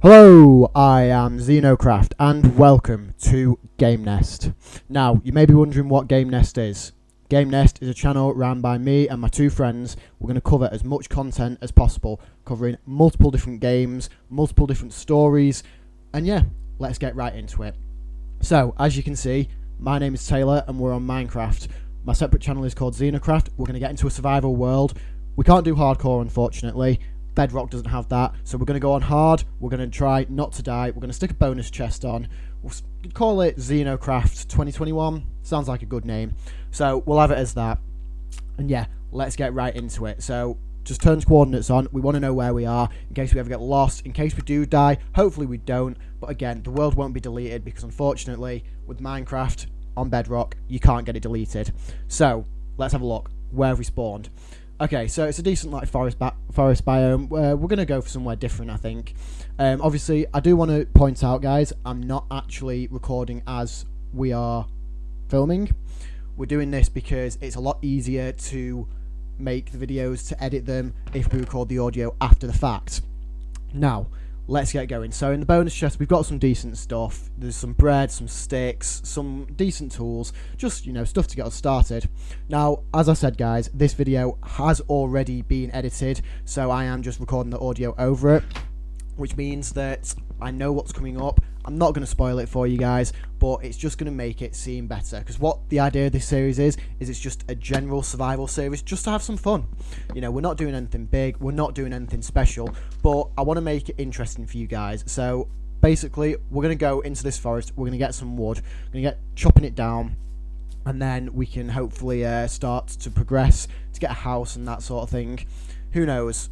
Hello, I am ZenoCraft and welcome to GameNest. Now, you may be wondering what GameNest is. GameNest is a channel run by me and my two friends. We're going to cover as much content as possible, covering multiple different games, multiple different stories, and yeah, let's get right into it. So, as you can see, my name is Taylor and we're on Minecraft. My separate channel is called ZenoCraft. We're going to get into a survival world. We can't do hardcore, unfortunately. Bedrock doesn't have that, so we're going to go on hard. We're going to try not to die. We're going to stick a bonus chest on. We'll call it ZenoCraft 2021. Sounds like a good name. So we'll have it as that. And yeah, let's get right into it. So just turn coordinates on. We want to know where we are in case we ever get lost. In case we do die, hopefully we don't. But again, the world won't be deleted because unfortunately, with Minecraft on Bedrock, you can't get it deleted. So let's have a look. Where have we spawned? Okay, so it's a decent like forest biome. We're going to go for somewhere different, I think. Obviously, I do want to point out, guys, I'm not actually recording as we are filming. We're doing this because it's a lot easier to make the videos, to edit them, if we record the audio after the fact. Now, let's get going. So in the bonus chest, we've got some decent stuff. There's some bread, some sticks, some decent tools, just, you know, stuff to get us started. Now, as I said, guys, this video has already been edited, so I am just recording the audio over it, which means that I know what's coming up. I'm not going to spoil it for you guys, but it's just going to make it seem better, because what the idea of this series is it's just a general survival series, just to have some fun. You know, we're not doing anything big, we're not doing anything special, but I want to make it interesting for you guys. So basically, we're going to go into this forest, we're going to get some wood, we're going to get chopping it down, and then we can hopefully start to progress to get a house and that sort of thing. Who knows?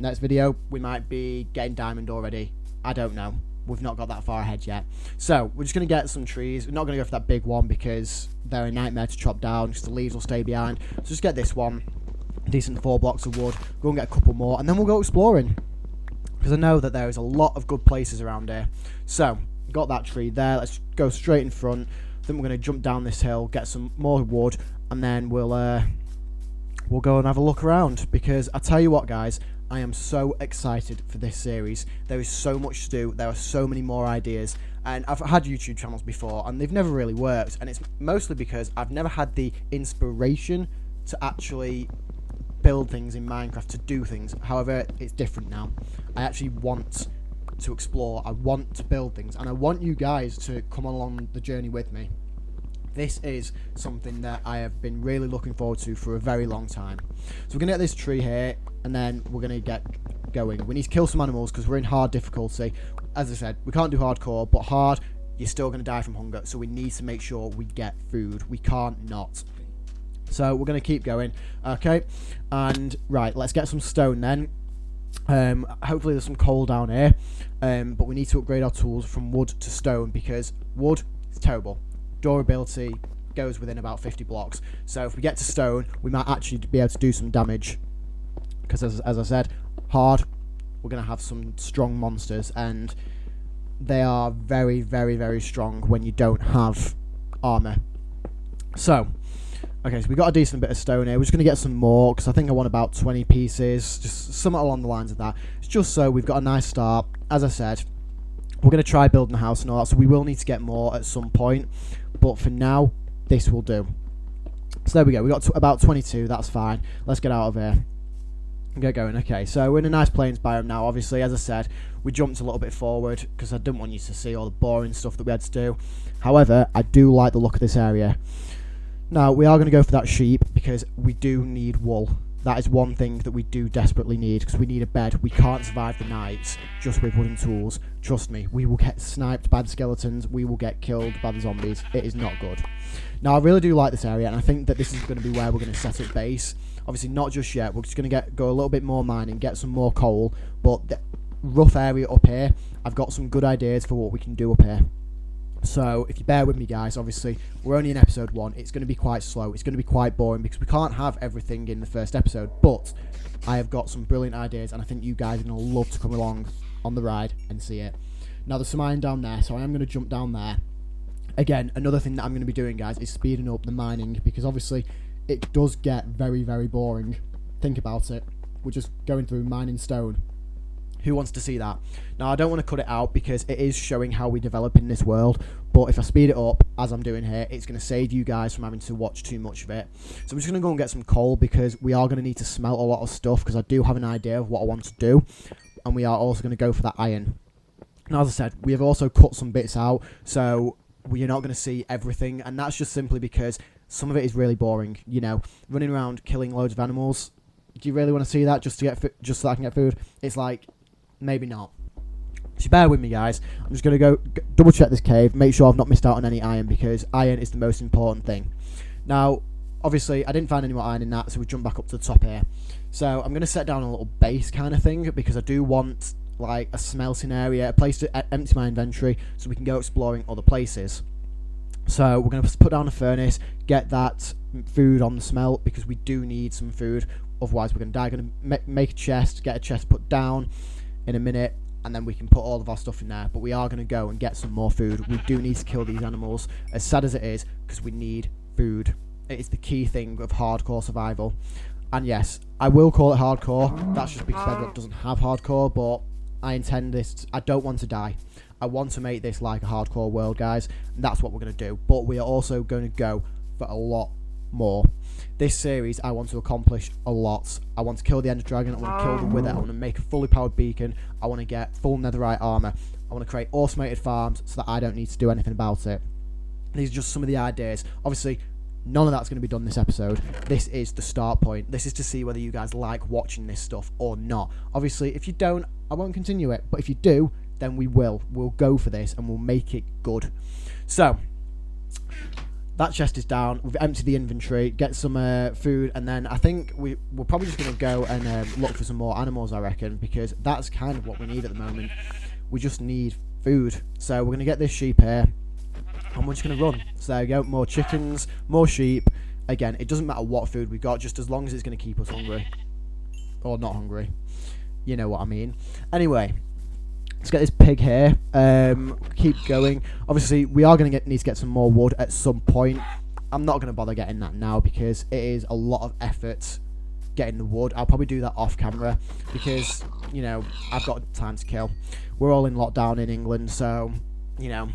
Next video, we might be getting diamond already. I don't know. We've not got that far ahead yet. So, we're just going to get some trees. We're not going to go for that big one because they're a nightmare to chop down, because the leaves will stay behind. So just get this one. Decent 4 blocks of wood. Go and get a couple more, and then we'll go exploring, because I know that there is a lot of good places around here. So, got that tree there. Let's go straight in front. Then we're going to jump down this hill, get some more wood, and then we'll go and have a look around, because I tell you what, guys, I am so excited for this series. There is so much to do. There are so many more ideas. And I've had YouTube channels before, and they've never really worked. And it's mostly because I've never had the inspiration to actually build things in Minecraft, to do things. However, it's different now. I actually want to explore. I want to build things. And I want you guys to come along the journey with me. This is something that I have been really looking forward to for a very long time. So we're going to get this tree here, and then we're going to get going. We need to kill some animals because we're in hard difficulty. As I said, we can't do hardcore, but hard, you're still going to die from hunger. So we need to make sure we get food. We can't not. So we're going to keep going. Okay, and right, let's get some stone then. Hopefully there's some coal down here. But we need to upgrade our tools from wood to stone, because wood is terrible. Durability goes within about 50 blocks. So if we get to stone, we might actually be able to do some damage, because as I said, hard, we're going to have some strong monsters, and they are very, very, very strong when you don't have armor. So okay, so we got a decent bit of stone here. We're just going to get some more, because I think I want about 20 pieces, just something along the lines of that. It's just so we've got a nice start. As I said, we're going to try building a house and all that, so we will need to get more at some point. But for now, this will do. So there we go. We got about 22. That's fine. Let's get out of here and get going. Okay, so we're in a nice plains biome now. Obviously, as I said, we jumped a little bit forward because I didn't want you to see all the boring stuff that we had to do. However, I do like the look of this area. Now, we are going to go for that sheep because we do need wool. That is one thing that we do desperately need, because we need a bed. We can't survive the night just with wooden tools. Trust me, we will get sniped by the skeletons. We will get killed by the zombies. It is not good. Now, I really do like this area, and I think that this is going to be where we're going to set up base. Obviously, not just yet. We're just going to go a little bit more mining, get some more coal. But the rough area up here, I've got some good ideas for what we can do up here. So, if you bear with me, guys, obviously, we're only in episode 1. It's going to be quite slow. It's going to be quite boring because we can't have everything in the first episode. But I have got some brilliant ideas, and I think you guys are going to love to come along on the ride and see it. Now, there's some iron down there, so I am going to jump down there. Again, another thing that I'm going to be doing, guys, is speeding up the mining, because obviously it does get very, very boring. Think about it. We're just going through mining stone. Who wants to see that? Now, I don't want to cut it out because it is showing how we develop in this world, but if I speed it up, as I'm doing here, it's going to save you guys from having to watch too much of it. So I'm just going to go and get some coal because we are going to need to smelt a lot of stuff because I do have an idea of what I want to do, and we are also going to go for that iron. Now, as I said, we have also cut some bits out, so we're not going to see everything, and that's just simply because some of it is really boring, you know, running around killing loads of animals. Do you really want to see that just to get just so I can get food? It's like, maybe not. So bear with me, guys. I'm just going to go double check this cave, make sure I've not missed out on any iron because iron is the most important thing. Now, obviously, I didn't find any more iron in that, so we jump back up to the top here. So I'm going to set down a little base kind of thing because I do want like a smelting area, a place to empty my inventory so we can go exploring other places. So we're going to put down a furnace, get that food on the smelt because we do need some food. Otherwise, we're going to die. Going to make a chest, get a chest put down in a minute, and then we can put all of our stuff in there. But we are going to go and get some more food. We do need to kill these animals, as sad as it is, because we need food. It is the key thing of hardcore survival. And yes, I will call it hardcore. That's just because Bedrock doesn't have hardcore, but I intend this. I don't want to die. I want to make this like a hardcore world, guys. And that's what we're going to do. But we are also going to go for a lot more. This series, I want to accomplish a lot. I want to kill the Ender Dragon. I want to kill the Wither. I want to make a fully powered beacon. I want to get full netherite armor. I want to create automated farms so that I don't need to do anything about it. These are just some of the ideas. Obviously, none of that's going to be done this episode. This is the start point. This is to see whether you guys like watching this stuff or not. Obviously, if you don't, I won't continue it. But if you do, then we will. We'll go for this and we'll make it good. So, that chest is down. We've emptied the inventory, get some food, and then I think we're probably just going to go and look for some more animals, I reckon, because that's kind of what we need at the moment. We just need food. So we're going to get this sheep here, and we're just going to run. So there you go, more chickens, more sheep. Again, it doesn't matter what food we got, just as long as it's going to keep us hungry. Or not hungry. You know what I mean. Anyway, let's get this pig here. Keep going. Obviously, we are going to need to get some more wood at some point. I'm not going to bother getting that now because it is a lot of effort getting the wood. I'll probably do that off camera because, you know, I've got time to kill. We're all in lockdown in England, so, you know,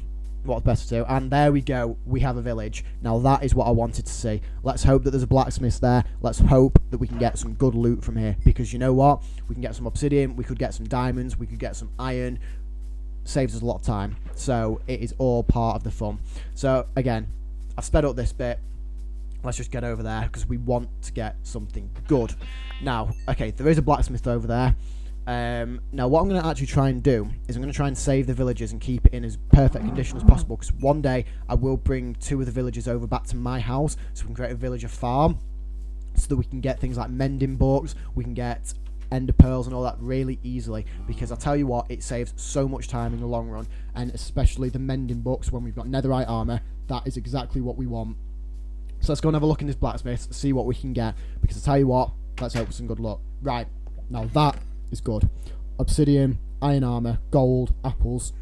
what's best to do. And there we go. We have a village. Now, that is what I wanted to see. Let's hope that there's a blacksmith there. Let's hope that we can get some good loot from here because you know what? We can get some obsidian. We could get some diamonds. We could get some iron. Saves us a lot of time. So it is all part of the fun. So again, I've sped up this bit. Let's just get over there because we want to get something good. Now, okay, there is a blacksmith over there. Now what I'm going to actually try and do is I'm going to try and save the villages and keep it in as perfect condition as possible because one day I will bring 2 of the villages over back to my house so we can create a villager farm so that we can get things like mending books, we can get ender pearls and all that really easily because I'll tell you what, it saves so much time in the long run, and especially the mending books when we've got netherite armor. That is exactly what we want. So let's go and have a look in this blacksmith, see what we can get, because I'll tell you what, let's hope for some good luck. Right, now that is good. Obsidian, iron armor, gold, apples,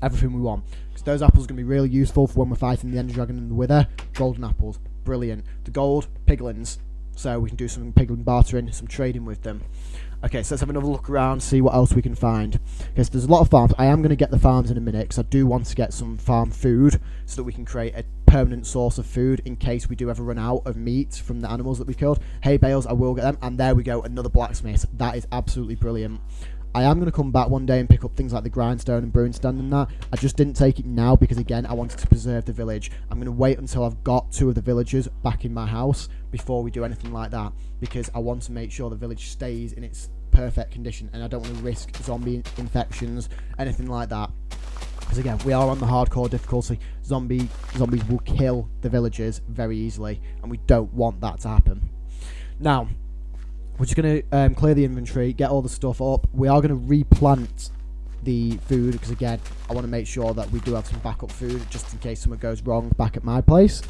everything we want, because those apples are going to be really useful for when we're fighting the Ender Dragon and the Wither. Golden apples, brilliant. The gold, piglins, so we can do some piglin bartering, some trading with them. Okay, so let's have another look around, see what else we can find. Okay, so there's a lot of farms. I am going to get the farms in a minute because I do want to get some farm food so that we can create a permanent source of food in case we do ever run out of meat from the animals that we killed. Hay bales, I will get them. And there we go, another blacksmith. That is absolutely brilliant. I am going to come back one day and pick up things like the grindstone and brewing stand and that. I just didn't take it now because, again, I wanted to preserve the village. I'm going to wait until I've got 2 of the villagers back in my house before we do anything like that because I want to make sure the village stays in its perfect condition and I don't want to risk zombie infections, anything like that. Because, again, we are on the hardcore difficulty. Zombies will kill the villagers very easily and we don't want that to happen. Now, we're just going to clear the inventory, get all the stuff up. We are going to replant the food because, again, I want to make sure that we do have some backup food just in case something goes wrong back at my place.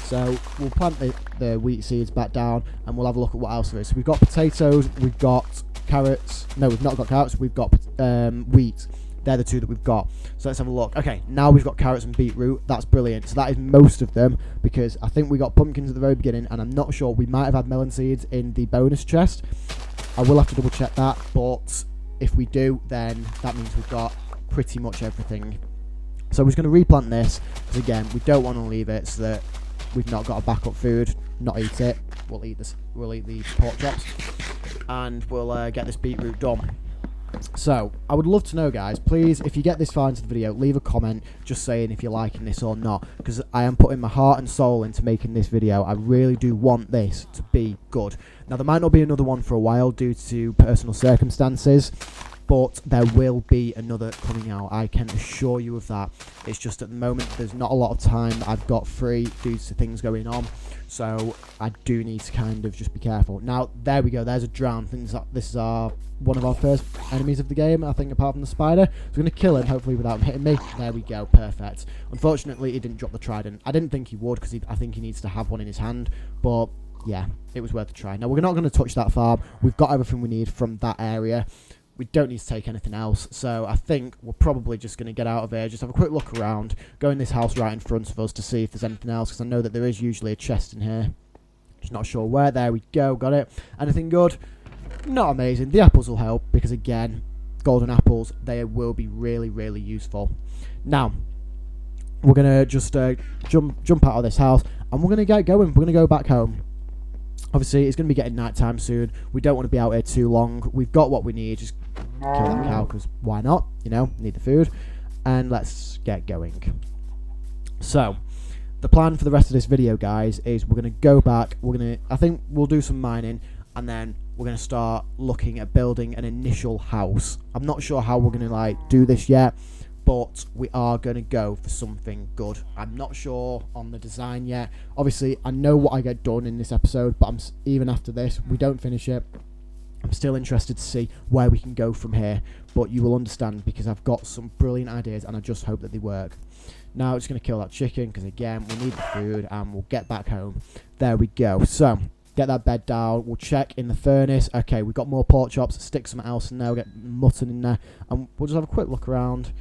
So we'll plant the wheat seeds back down and we'll have a look at what else there is. So we've got potatoes, we've got carrots. No, we've not got carrots, we've got wheat. They're the 2 that we've got. So let's have a look. Okay, now we've got carrots and beetroot. That's brilliant. So that is most of them because I think we got pumpkins at the very beginning and I'm not sure. We might have had melon seeds in the bonus chest. I will have to double check that, but if we do, then that means we've got pretty much everything. So we're just going to replant this, because again, we don't want to leave it so that we've not got a backup food, not eat it. We'll eat this. We'll eat the pork chops, and we'll get this beetroot done. So I would love to know, guys, please, if you get this far into the video, leave a comment just saying if you're liking this or not, because I am putting my heart and soul into making this video. I really do want this to be good. Now, there might not be another one for a while due to personal circumstances, but there will be another coming out. I can assure you of that. It's just at the moment there's not a lot of time that I've got free due to things going on, so I do need to kind of just be careful. Now, there we go. There's a drown. This is one of our first enemies of the game, I think, apart from the spider. So we're going to kill him, hopefully without him hitting me. There we go. Perfect. Unfortunately, he didn't drop the trident. I didn't think he would, because I think he needs to have one in his hand, but yeah, it was worth a try. Now, we're not going to touch that farm. We've got everything we need from that area. We don't need to take anything else, so I think we're probably just going to get out of here, just have a quick look around, go in this house right in front of us to see if there's anything else, because I know that there is usually a chest in here. Just not sure where. There we go, got it. Anything good? Not amazing. The apples will help, because again, golden apples, they will be really, really useful. Now, we're going to just jump out of this house, and we're going to get going. We're going to go back home. Obviously, it's going to be getting night time soon. We don't want to be out here too long. We've got what we need. Just kill that cow, because why not? You know, need the food. And let's get going. So, the plan for the rest of this video, guys, is we're going to go back. I think we'll do some mining, and then we're going to start looking at building an initial house. I'm not sure how we're going to do this yet, but we are going to go for something good. I'm not sure on the design yet. Obviously, I know what I get done in this episode, but even after this, we don't finish it. I'm still interested to see where we can go from here, but you will understand because I've got some brilliant ideas and I just hope that they work. Now, I'm just going to kill that chicken because, again, we need the food and we'll get back home. There we go. So, get that bed down. We'll check in the furnace. Okay, we've got more pork chops. Stick something else in there. We'll get mutton in there. And we'll just have a quick look around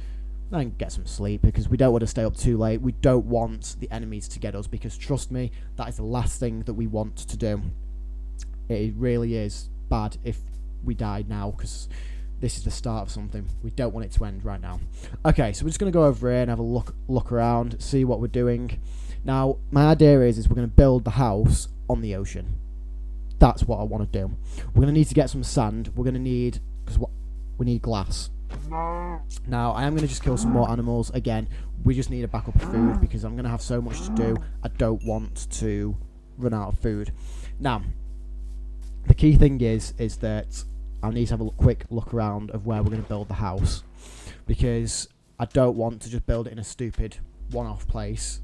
and get some sleep because we don't want to stay up too late. We don't want the enemies to get us because, trust me, that is the last thing that we want to do. It really is bad if we die now because this is the start of something. We don't want it to end right now. Okay, so we're just going to go over here and have a look around, see what we're doing. Now, my idea is we're going to build the house on the ocean. That's what I want to do. We're going to need to get some sand. We're going to need, we need glass. Now, I am going to just kill some more animals. Again, we just need a backup of food because I'm going to have so much to do. I don't want to run out of food. Now, the key thing is that I need to have a quick look around of where we're going to build the house because I don't want to just build it in a stupid one-off place.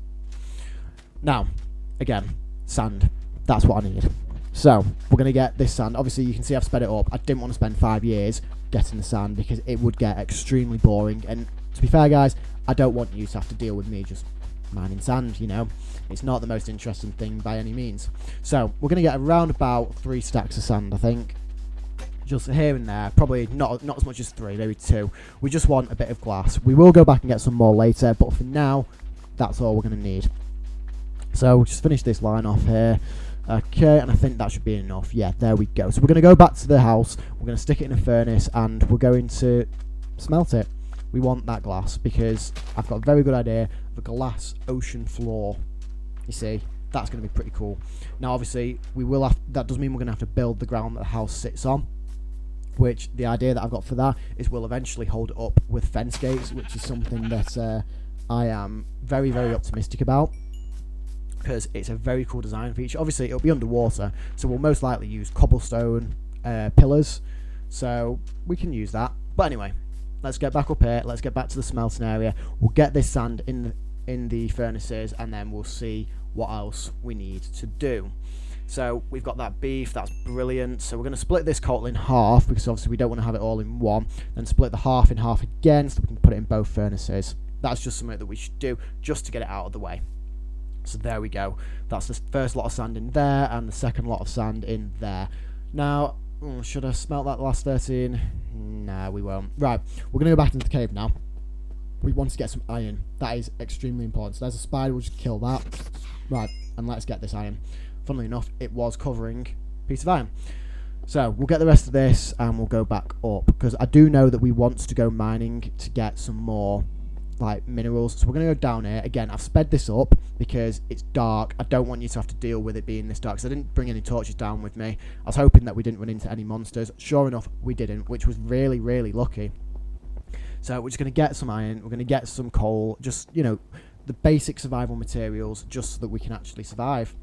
Now, again, sand. That's what I need. So, we're going to get this sand. Obviously, you can see I've sped it up. I didn't want to spend 5 years getting the sand because it would get extremely boring. And to be fair, guys, I don't want you to have to deal with me just mining sand, you know. It's not the most interesting thing by any means. So, we're going to get around about 3 stacks of sand, I think. Just here and there. Probably not as much as 3, maybe 2. We just want a bit of glass. We will go back and get some more later, but for now, that's all we're going to need. So, we'll just finish this line off here. Okay, and I think that should be enough. Yeah, there we go. So we're going to go back to the house. We're going to stick it in a furnace, and we're going to smelt it. We want that glass because I've got a very good idea of a glass ocean floor. You see, that's going to be pretty cool. Now, obviously, that does mean we're going to have to build the ground that the house sits on, which the idea that I've got for that is we'll eventually hold it up with fence gates, which is something that I am very, very optimistic about. Because it's a very cool design feature. Obviously, it'll be underwater, so we'll most likely use cobblestone pillars, so we can use that. But anyway, let's get back up here. Let's get back to the smelting area. We'll get this sand in the furnaces, and then we'll see what else we need to do. So we've got that beef. That's brilliant. So we're going to split this coal in half because obviously we don't want to have it all in one. Then split the half in half again so we can put it in both furnaces. That's just something that we should do just to get it out of the way. So there we go. That's the first lot of sand in there and the second lot of sand in there. Now, should I smelt that last 13? Nah, we won't. Right, we're going to go back into the cave now. We want to get some iron. That is extremely important. So there's a spider. We'll just kill that. Right, and let's get this iron. Funnily enough, it was covering a piece of iron. So we'll get the rest of this and we'll go back up, because I do know that we want to go mining to get some more like minerals. So we're going to go down here. Again, I've sped this up because it's dark. I don't want you to have to deal with it being this dark, so I didn't bring any torches down with me. I was hoping that we didn't run into any monsters. Sure enough, we didn't, which was really, really lucky. So we're just going to get some iron. We're going to get some coal. Just, you know, the basic survival materials, just so that we can actually survive.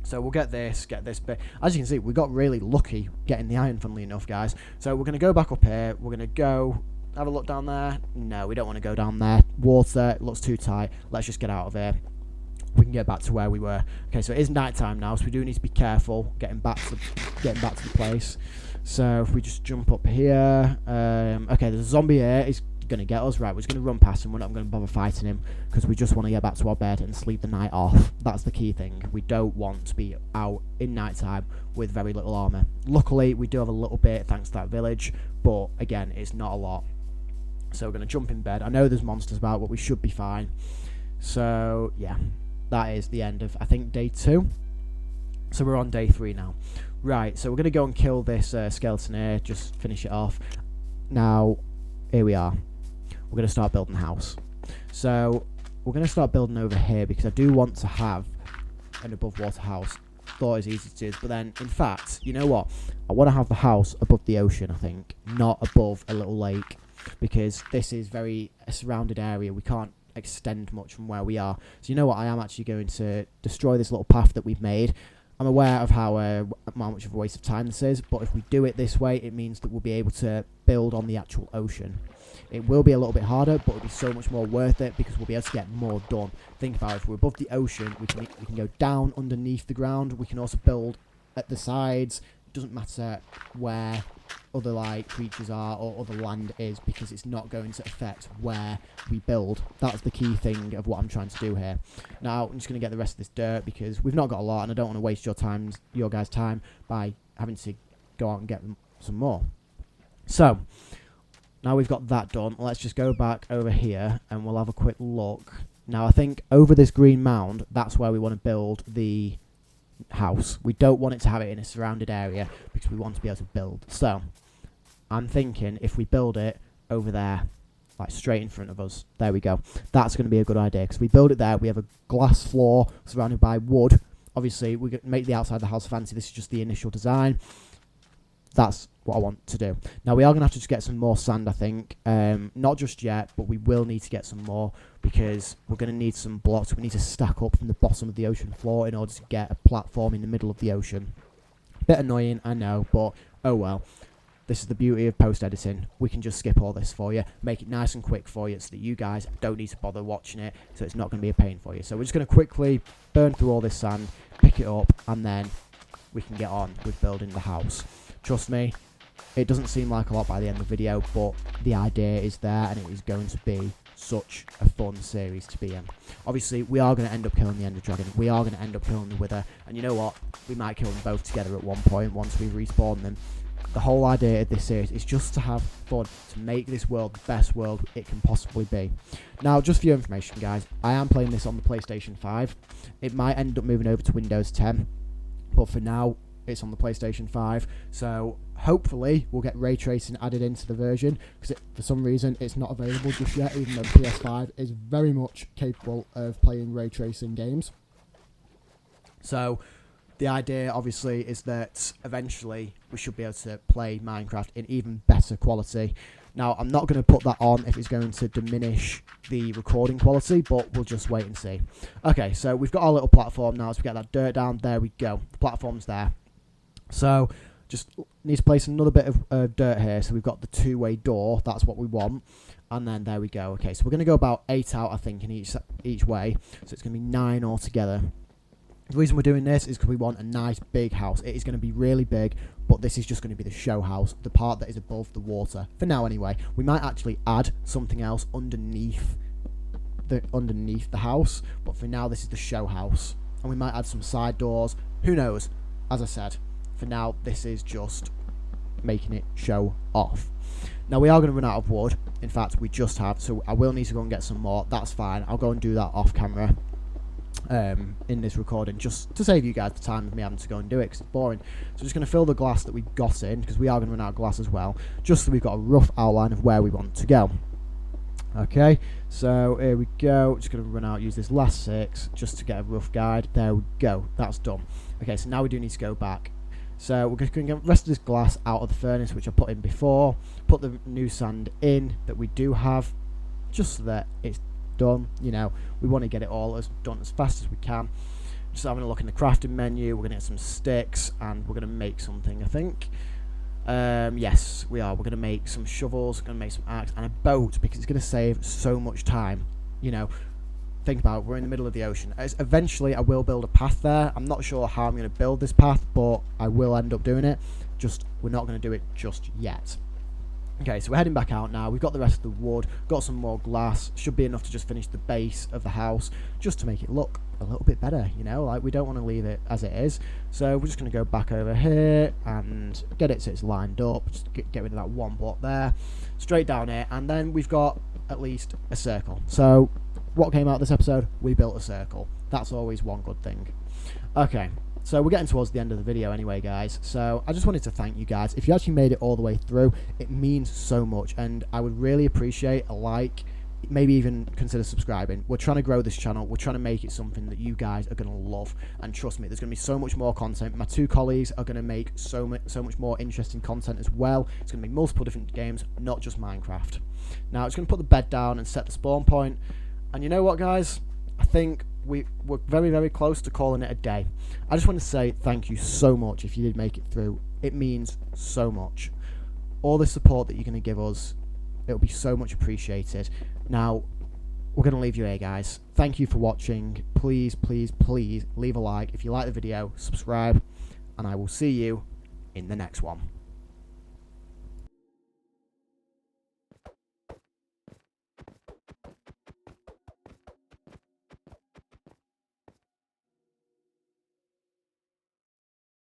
So we'll get this bit. As you can see, we got really lucky getting the iron, funnily enough, guys. So we're going to go back up here. We're going to go have a look down there. No, we don't want to go down there. Water looks too tight. Let's just get out of here. We can get back to where we were. Okay, so it is night time now, so we do need to be careful getting back to the place. So if we just jump up here, okay, there's a zombie here. He's going to get us. Right, we're just going to run past him. We're not going to bother fighting him because we just want to get back to our bed and sleep the night off. That's the key thing. We don't want to be out in night time with very little armor. Luckily, we do have a little bit thanks to that village, but again, it's not a lot. So we're going to jump in bed. I know there's monsters about, but we should be fine. So yeah, that is the end of, I think, day 2. So we're on day 3 now. Right, so we're going to go and kill this skeleton here, just finish it off. Now, here we are. We're going to start building the house. So we're going to start building over here because I do want to have an above water house. Thought it was easy to do, but then, in fact, you know what? I want to have the house above the ocean, I think, not above a little lake, because this is a surrounded area. We can't extend much from where we are. So you know what? I am actually going to destroy this little path that we've made. I'm aware of how much of a waste of time this is, but if we do it this way, it means that we'll be able to build on the actual ocean. It will be a little bit harder, but it'll be so much more worth it because we'll be able to get more done. Think about it, if we're above the ocean, we can go down underneath the ground. We can also build at the sides. It doesn't matter where other like creatures are or other land is, because it's not going to affect where we build. That's the key thing of what I'm trying to do here. Now I'm just going to get the rest of this dirt because we've not got a lot, and I don't want to waste your guys' time by having to go out and get some more. So now we've got that done, let's just go back over here and we'll have a quick look. Now I think over this green mound, that's where we want to build the house. We don't want it to have it in a surrounded area because we want to be able to build. So I'm thinking if we build it over there, like straight in front of us, there we go, that's going to be a good idea, because we build it there. We have a glass floor surrounded by wood. Obviously we make the outside of the house fancy. This is just the initial design. That's what I want to do. Now we are going to have to just get some more sand, I think. Not just yet, but we will need to get some more because we're going to need some blocks. We need to stack up from the bottom of the ocean floor in order to get a platform in the middle of the ocean. Bit annoying, I know, but oh well. This is the beauty of post-editing. We can just skip all this for you, make it nice and quick for you so that you guys don't need to bother watching it, so it's not going to be a pain for you. So we're just going to quickly burn through all this sand, pick it up, and then we can get on with building the house. Trust me, it doesn't seem like a lot by the end of the video, but the idea is there and it is going to be such a fun series to be in. Obviously, we are going to end up killing the Ender Dragon. We are going to end up killing the Wither. And you know what? We might kill them both together at one point once we respawn them. The whole idea of this series is just to have fun, to make this world the best world it can possibly be. Now, just for your information, guys, I am playing this on the PlayStation 5. It might end up moving over to Windows 10, but for now, it's on the PlayStation 5, so hopefully we'll get ray tracing added into the version, because for some reason it's not available just yet, even though the PS5 is very much capable of playing ray tracing games. So the idea obviously is that eventually we should be able to play Minecraft in even better quality. Now I'm not going to put that on if it's going to diminish the recording quality, but we'll just wait and see. Okay, so we've got our little platform now. As we get that dirt down, there we go. The platform's there. So just need to place another bit of dirt here. So we've got the two-way door. That's what we want. And then there we go. Okay, so we're going to go about 8 out, I think, in each way. So it's going to be 9 altogether. The reason we're doing this is because we want a nice big house. It is going to be really big, but this is just going to be the show house, the part that is above the water. For now, anyway. We might actually add something else underneath the house, but for now, this is the show house. And we might add some side doors. Who knows? As I said, for now, this is just making it show off. Now, we are going to run out of wood. In fact, we just have, so I will need to go and get some more. That's fine. I'll go and do that off camera. in this recording, just to save you guys the time of me having to go and do it because it's boring. So I'm just going to fill the glass that we've got in, because we are going to run out of glass as well, just so we've got a rough outline of where we want to go. Okay, so here we go. Just going to run out, use this last 6 just to get a rough guide. There we go, that's done. Okay, so now we do need to go back. So we're going to get the rest of this glass out of the furnace, which I put in before, put the new sand in that we do have, just so that it's done. You know, we want to get it all done as fast as we can. Just having a look in the crafting menu, we're going to get some sticks and we're going to make something, I think. Yes, we are. We're going to make some shovels, we're going to make some axe and a boat, because it's going to save so much time. You know, think about it, we're in the middle of the ocean. Eventually I will build a path there. I'm not sure how I'm going to build this path, but I will end up doing it. Just, we're not going to do it just yet. Okay, so we're heading back out now. We've got the rest of the wood, got some more glass. Should be enough to just finish the base of the house, just to make it look a little bit better, you know, like we don't want to leave it as it is. So we're just going to go back over here and get it so it's lined up. Just get rid of that one block there, straight down here, and then we've got at least a circle. So what came out of this episode? We built a circle. That's always one good thing. Okay, so we're getting towards the end of the video anyway, guys. So I just wanted to thank you guys. If you actually made it all the way through, it means so much, and I would really appreciate a like. Maybe even consider subscribing. We're trying to grow this channel. We're trying to make it something that you guys are going to love. And trust me, there's going to be so much more content. My 2 colleagues are going to make so much more interesting content as well. It's going to be multiple different games, not just Minecraft. Now, it's going to put the bed down and set the spawn point. And you know what, guys? I think we're very, very close to calling it a day. I just want to say thank you so much if you did make it through. It means so much. All the support that you're going to give us, it'll be so much appreciated. Now, we're going to leave you here, guys. Thank you for watching. Please, please, please leave a like. If you like the video, subscribe, and I will see you in the next one.